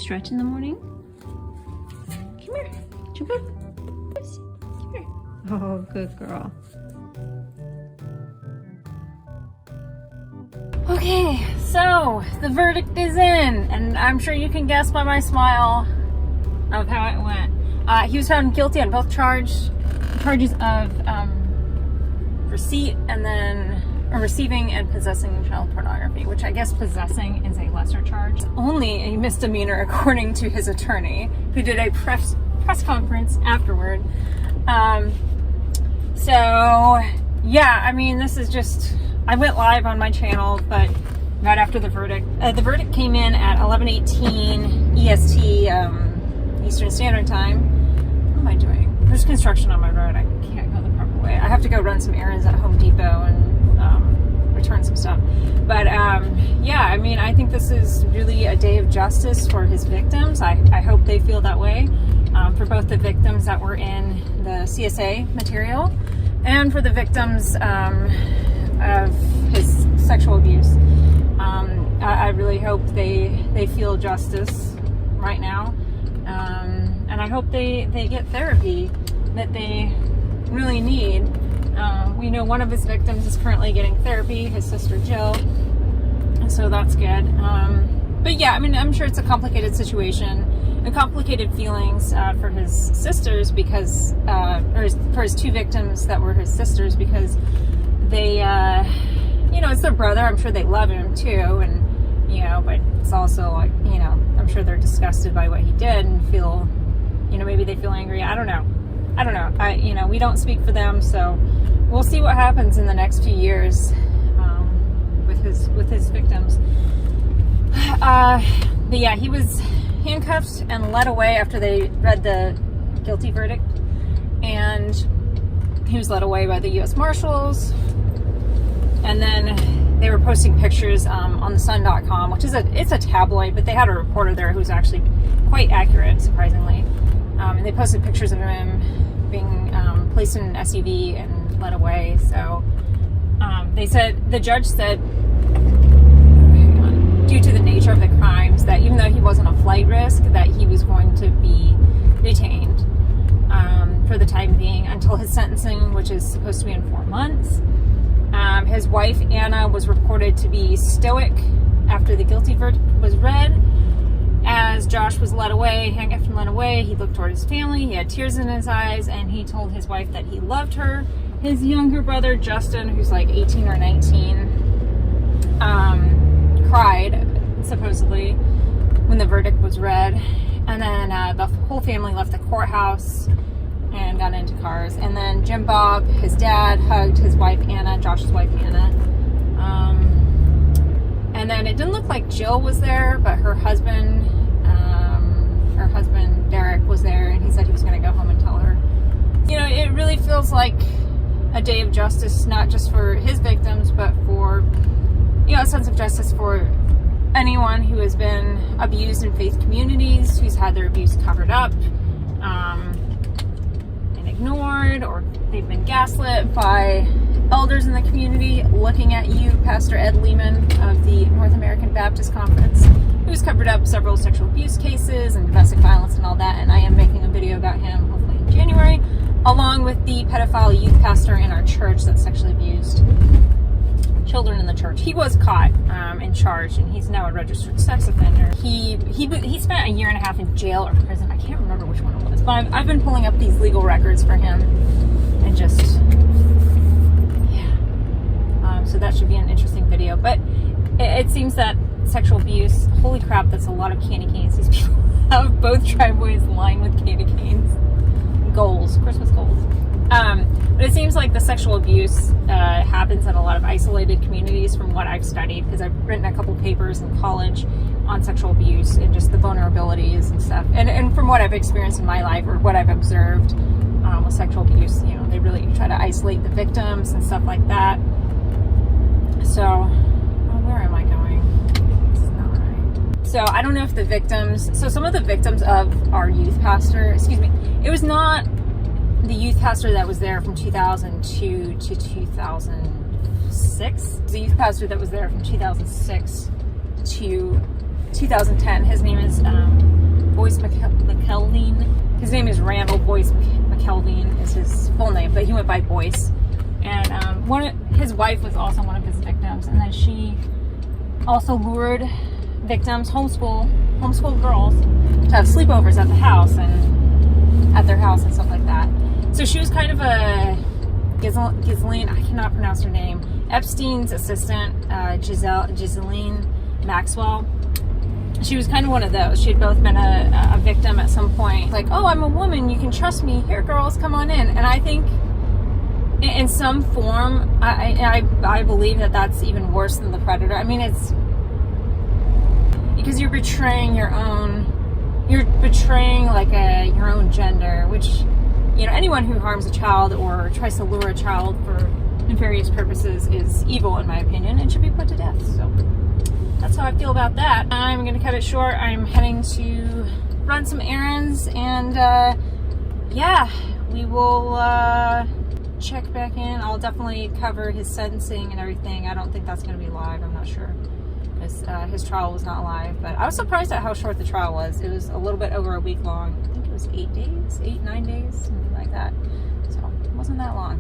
stretch in the morning? Come here. Jump up. Come here. Oh, good girl. Okay, so the verdict is in, and I'm sure you can guess by my smile of how it went. He was found guilty on both charges of receipt and then receiving and possessing child pornography, which I guess possessing is a lesser charge. It's only a misdemeanor according to his attorney, who did a press conference afterward. So yeah, I mean, this is just, I went live on my channel, but right after the verdict. The verdict came in at 11:18 EST, Eastern Standard Time. What am I doing? There's construction on my road. I can't go the proper way. I have to go run some errands at Home Depot and return some stuff. But yeah, I mean, I think this is really a day of justice for his victims. I hope they feel that way, for both the victims that were in the CSA material and for the victims of his sexual abuse. I really hope they feel justice right now, and I hope they get therapy that they really need. We know one of his victims is currently getting therapy, his sister Jill, so that's good. But yeah, I mean, I'm sure it's a complicated situation and complicated feelings for his sisters because, or for his two victims that were his sisters, because they, you know, it's their brother. I'm sure they love him too, and you know, but it's also like, you know, I'm sure they're disgusted by what he did and feel, you know, maybe they feel angry. I don't know. You know, we don't speak for them, so we'll see what happens in the next few years with his victims. But yeah, he was handcuffed and led away after they read the guilty verdict, and he was led away by the U.S. Marshals, and then they were posting pictures on thesun.com, which is it's a tabloid, but they had a reporter there who's actually quite accurate, surprisingly. And they posted pictures of him being placed in an SUV and led away. So they said, the judge said, due to the nature of the crimes, that even though he wasn't a flight risk, that he was going to be detained for the time being until his sentencing, which is supposed to be in 4 months. His wife, Anna, was reported to be stoic after the guilty verdict was read. As Josh was led away, handcuffed and led away, he looked toward his family. He had tears in his eyes, and he told his wife that he loved her. His younger brother, Justin, who's like 18 or 19, cried, supposedly, when the verdict was read. And then the whole family left the courthouse and got into cars. And then Jim Bob, his dad, hugged his wife, Anna, Josh's wife, Anna. And then it didn't look like Jill was there, but her husband, Derek, was there, and he said he was going to go home and tell her. You know, it really feels like a day of justice, not just for his victims, but for, you know, a sense of justice for anyone who has been abused in faith communities, who's had their abuse covered up and ignored, or they've been gaslit by elders in the community. Looking at you, Pastor Ed Lehman of the North American Baptist Conference, who's covered up several sexual abuse cases and domestic violence and all that, and I am making a video about him hopefully in January, along with the pedophile youth pastor in our church that sexually abused children in the church. He was caught and charged, and he's now a registered sex offender. He spent a year and a half in jail or prison. I can't remember which one it was, but I've been pulling up these legal records for him, and just, yeah. So that should be an interesting video. But it seems that sexual abuse, holy crap, that's a lot of candy canes. These people have both driveways lined with candy canes. Goals, Christmas goals. But it seems like the sexual abuse happens in a lot of isolated communities from what I've studied, because I've written a couple papers in college on sexual abuse and just the vulnerabilities and stuff. And from what I've experienced in my life, or what I've observed with sexual abuse, you know, they really try to isolate the victims and stuff like that. So, where am I going? It's not right. So I don't know if the victims, so some of the victims of our youth pastor, it was not the youth pastor that was there from 2002 to 2006. The youth pastor that was there from 2006 to 2010. His name is Boyce McElveen. His name is Randall. Boyce McElveen is his full name, but he went by Boyce. And his wife was also one of his victims, and then she also lured victims, homeschool girls, to have sleepovers at the house and at their house and stuff like that. So she was kind of a Ghislaine, I cannot pronounce her name, Epstein's assistant, Ghislaine Maxwell. She was kind of one of those. She had both been a victim at some point. Like, oh, I'm a woman, you can trust me. Here, girls, come on in. And I think in some form, I believe that that's even worse than the predator. I mean, it's because you're betraying your own gender, which, you know, anyone who harms a child or tries to lure a child for nefarious purposes is evil, in my opinion, and should be put to death. So that's how I feel about that. I'm going to cut it short. I'm heading to run some errands, and yeah, we will check back in. I'll definitely cover his sentencing and everything. I don't think that's going to be live. I'm not sure. His trial was not live, but I was surprised at how short the trial was. It was a little bit over a week long. I think it was 9 days, something like that. So it wasn't that long.